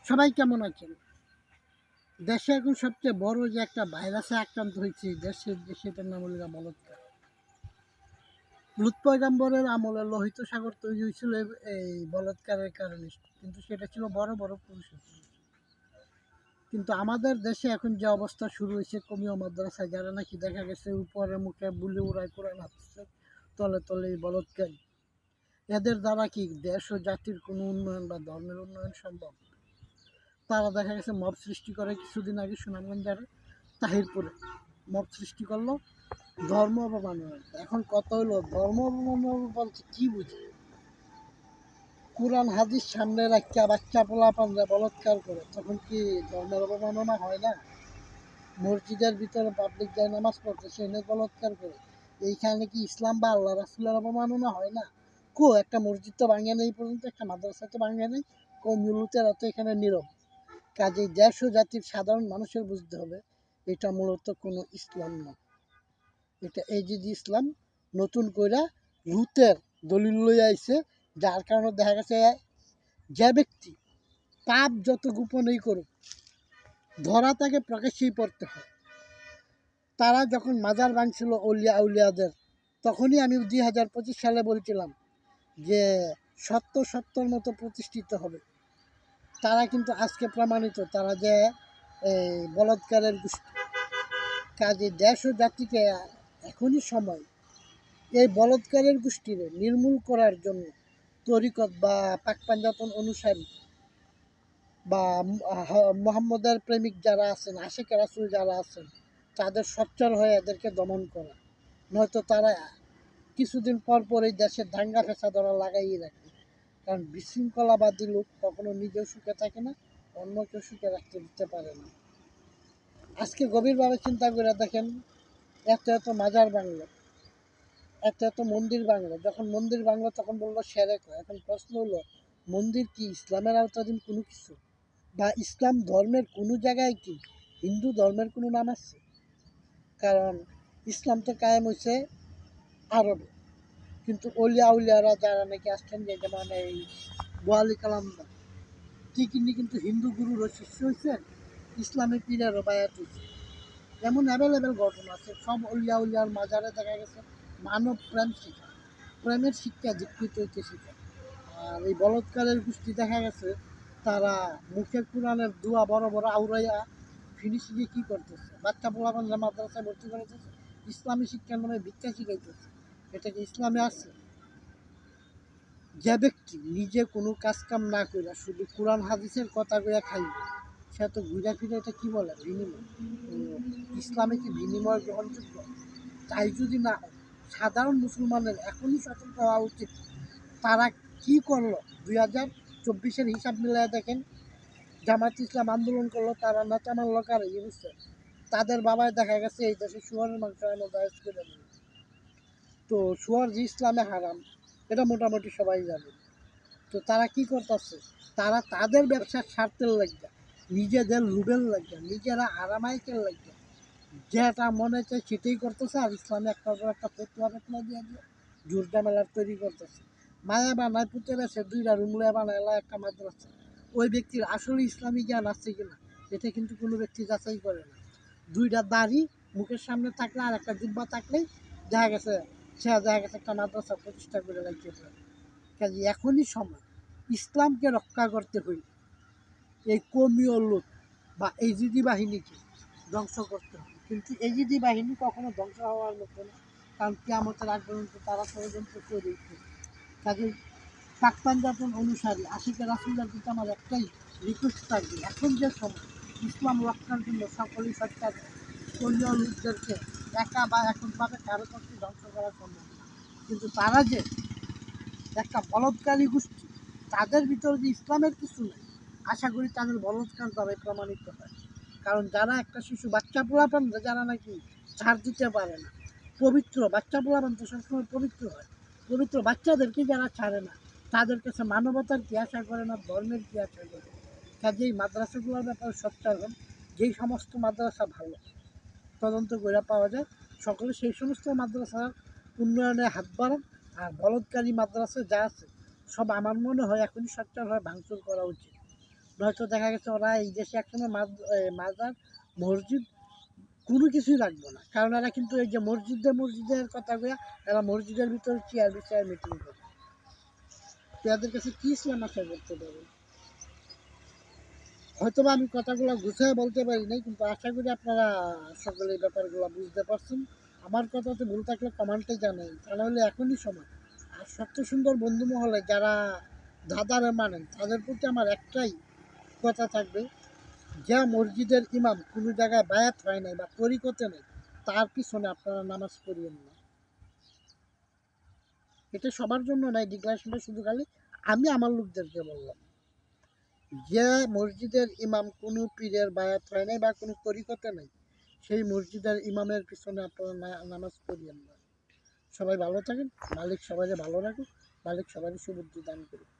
সবাই কেমন আছেন? দেশে এখন সবচেয়ে বড় যে একটা ভাইরাসে আক্রান্ত হয়েছে সেটার নাম হলো বলৎকার। লূত পয়গম্বরের আমলে লোহিত সাগর তৈরি হয়েছিল এই বলৎকারের কারণে। কিন্তু সেটা ছিল বড় বড় পুরুষের। কিন্তু আমাদের দেশে এখন যে অবস্থা শুরু হয়েছে কমিও মাদ্রাসায়, যারা নাকি দেখা গেছে উপরে মুখে বুলি উড়ায় কোরআন হাদিসের তলে তলে এই বলৎকারী, এদের দ্বারা কি দেশ ও জাতির কোনো উন্নয়ন বা ধর্মের উন্নয়ন সম্ভব? তারা দেখা গেছে মব সৃষ্টি করে। কিছুদিন আগে সুনামগঞ্জের তাহিরপুরে মব সৃষ্টি করলো ধর্ম অবমাননা। এখন কথা হলো ধর্ম অবমাননা বলতে কি বুঝে? কোরআন হাদিস সামনে রাখিয়া বাচ্চা পোলাপানরা বলৎকার করে, তখন কি ধর্মের অবমাননা হয় না? মসজিদের ভিতরে পাবলিক যায় নামাজ পড়তে, সেখানে বলৎকার করে, এইখানে কি ইসলাম বা আল্লাহ রাসুলের অবমাননা হয় না? একটা মসজিদ তো ভাঙে নেই পর্যন্ত, একটা মাদ্রাসা তো ভাঙে নেই, কমিউনিটিরা তো এখানে নীরব। কাজেই দেশ ও জাতির সাধারণ মানুষের বুঝতে হবে এটা মূলত কোনো ইসলাম না, এটা এজিদি ইসলাম নতুন কইরা রুতের দলিল লই আইছে। যার কারণে দেখা গেছে যে ব্যক্তি পাপ যত গোপনেই করুক, ধরা তাকে প্রকাশ্যেই পড়তে হয়। তারা যখন মাজার ভাঙছিল অলিয়া উলিয়াদের, তখনই আমি 2025 সালে বলছিলাম যে সত্য সত্যর মতো প্রতিষ্ঠিত হবে। তারা কিন্তু আজকে প্রমাণিত তারা যে এই বলৎকারের গোষ্ঠী। কাজে দেশ ও জাতিকে এখনই সময় এই বলৎকারের গোষ্ঠীরে নির্মূল করার জন্য তরিকত বা পাক পাঞ্জাতন অনুসারী বা মোহাম্মদের প্রেমিক যারা আছেন, আশিক রাসুল যারা আছেন, তাদের সোচ্চার হয়ে এদেরকে দমন করা। নয়তো তারা কিছুদিন পর পর এই দেশের দাঙ্গা ফেসাদ ওরা লাগাইয়ে রাখবে। কারণ বিশৃঙ্খলাবাদী লোক কখনো নিজেও সুখে থাকে না, অন্যকেও সুখে রাখতে দিতে পারে না। আজকে গভীরভাবে চিন্তা করে দেখেন, এত এত মাজার বাংলো, এত এত মন্দির বাংলো। যখন মন্দির বাংলো তখন বললো সেরেক। এখন প্রশ্ন হলো, মন্দির কি ইসলামের আওতাধীন কোনো কিছু? বা ইসলাম ধর্মের কোনো জায়গায় কি হিন্দু ধর্মের কোনো নাম আছে? কারণ ইসলাম তো কায়েম হয়েছে আরবে, কিন্তু অলিয়া উলিয়ারা যারা নাকি আসছেন, যে যেমন এই বোয়ালি কালামদা, তিনি কিন্তু হিন্দু গুরুরও শিষ্য হয়েছেন, ইসলামের পীরেরও বায়াত হয়েছে। এমন অ্যাভেলেবেল ঘটনা আছে। সব উলিয়া উলিয়ার মাজারে দেখা গেছে মানব প্রেম শিখা, প্রেমের শিক্ষা দীক্ষিত হইতে শিখা। আর এই বলৎকারের গোষ্ঠী দেখা গেছে তারা মুখে কোরআনের দোয়া বড় বড় আউরাইয়া ফিনিশিংয়ে কী করতেছে, বাচ্চা পোলাপানরা মাদ্রাসায় ভর্তি করেছে, ইসলামী শিক্ষার নামে ভিক্ষা শিখাইতেছে। এটা কি ইসলামে আছে? যে ব্যক্তি নিজে কোনো কাজ কাম না কইরা শুধু কোরআন হাদিসের কথা কইয়া খাইবে, সে তো ঘুরা ফিরে এটা কি বলে বিনিময়। ইসলামে কি বিনিময় গ্রহণযোগ্য? তাই যদি না হয়, সাধারণ মুসলমানের এখনই সতর্ক হওয়া উচিত। তারা কি করলো 2024-এর হিসাব মিলিয়ে দেখেন। জামাত ইসলাম আন্দোলন করলো, তারা নেতা মানলো কারে বুঝছে? তাদের বাবায় দেখা গেছে এই দেশে শুয়ারের মাংস এনে দায়েজ করে দিল। তো শুয়ার যে ইসলামে হারাম, এটা মোটামুটি সবাই জানে। তো তারা কি করতেছে, তারা তাদের ব্যবসার স্বার্থের লাগবে, নিজেদের লুবের লাগবে, নিজেরা আরামাইকের লাগবে, যেটা মনে চায় সেটাই করতেছে। আর ইসলামে একটার পর একটা ফতুয়া ফেতনা দিয়ে দিয়ে জোর জামেলার তৈরি করতেছে। মায়া বানায় পুঁতে বেছে দুইটা রুমলে বানায় একটা মাদ্রাসা। ওই ব্যক্তির আসলে ইসলামী জ্ঞান আছে কিনা এটা কিন্তু কোনো ব্যক্তি যাচাই করে না। দুইটা দাড়ি মুখের সামনে থাকলে আর একটা জুব্বা থাকলেই দেখা গেছে একটা মাদ্রাসা প্রতিষ্ঠা করে রাখতে পারে। কাজে এখনই সময় ইসলামকে রক্ষা করতে হইলে এই কর্মীয় লোক বা এজিদি বাহিনীকে ধ্বংস করতে হবে। কিন্তু এজিদি বাহিনী কখনো ধ্বংস হওয়ার মতো না, কারণ কিয়ামতের আগ পর্যন্ত তারা ষড়যন্ত্র করে উঠবে। কাজে পাক পাঞ্জাতন অনুসারী আশিকের রাসুলের দিকে আমার একটাই রিকোয়েস্ট থাকবে, এখন যে সময় ইসলাম রক্ষার জন্য সকলেই সরকার কর্মীয় লোকদেরকে একা বা এককভাবে কারো পক্ষে ধ্বংস করা সম্ভব না। কিন্তু তারা যে একটা বলৎকারী গোষ্ঠী, তাদের ভিতরে যে ইসলামের কিছু নেই, আশা করি তাদের বলৎকার দ্বারাই প্রমাণিত হয়। কারণ যারা একটা শিশু বাচ্চা পোলাপান যারা নাকি ছাড় দিতে পারে না, পবিত্র বাচ্চা পোলাপান তো সবসময় পবিত্র হয়, পবিত্র বাচ্চাদেরকে যারা ছাড়ে না, তাদের কাছে মানবতার কি আশা করে না, ধর্মের কি আশা করে? কাজেই মাদ্রাসাগুলোর ব্যাপারে সচ্চার হন। যেই সমস্ত মাদ্রাসা ভালো তদন্ত করে পাওয়া যায়, সকলে সেই সমস্ত মাদ্রাসার উন্নয়নে হাত বাড়ান। আর বলৎকারী মাদ্রাসা যা আছে সব আমার মনে হয় এখনই সচ্চারভাবে ভাঙচুর করা উচিত। নয়তো দেখা গেছে ওরা এই দেশে একসময় মাজার মসজিদ কোনো কিছুই রাখবো না, কারণ এরা কিন্তু এই যে মসজিদের কথা কইয়া এরা মসজিদের ভিতরে চেয়ার বিচার মিটিং করে। তো এদের কাছে কি ইসলাম আশা করতে পারে? হয়তো বা আমি কথাগুলো গুছিয়ে বলতে পারি নাই, কিন্তু আশা করি আপনারা সকলে এই ব্যাপারগুলো বুঝতে পারছেন। আমার কথাতে ভুল থাকলে কমেন্টে জানাই, তা নাহলে এখনই সময়। আর সত্য সুন্দর বন্ধু মহলে যারা দাদারে মানেন তাদের প্রতি আমার একটাই কথা থাকবে, যে মসজিদের ইমাম কোনো জায়গায় বায়াত হয় নাই বা তরিকতে নেই, তার পিছনে আপনারা নামাজ পড়িয়েন না। এটা সবার জন্য নাই, ডিক্লারেশনটা শুধু খালি আমি আমার লোকদেরকে বললাম। যে মসজিদের ইমাম কোনো পীরের বায়াত হয় নাই বা কোনো তরিকতে নেই, সেই মসজিদের ইমামের পিছনে আপনারা নামাজ পড়িয়েন না। সবাই ভালো থাকেন, মালিক সবাই ভালো রাখুক, মালিক সবাই সুবুদ্ধি দান করুক।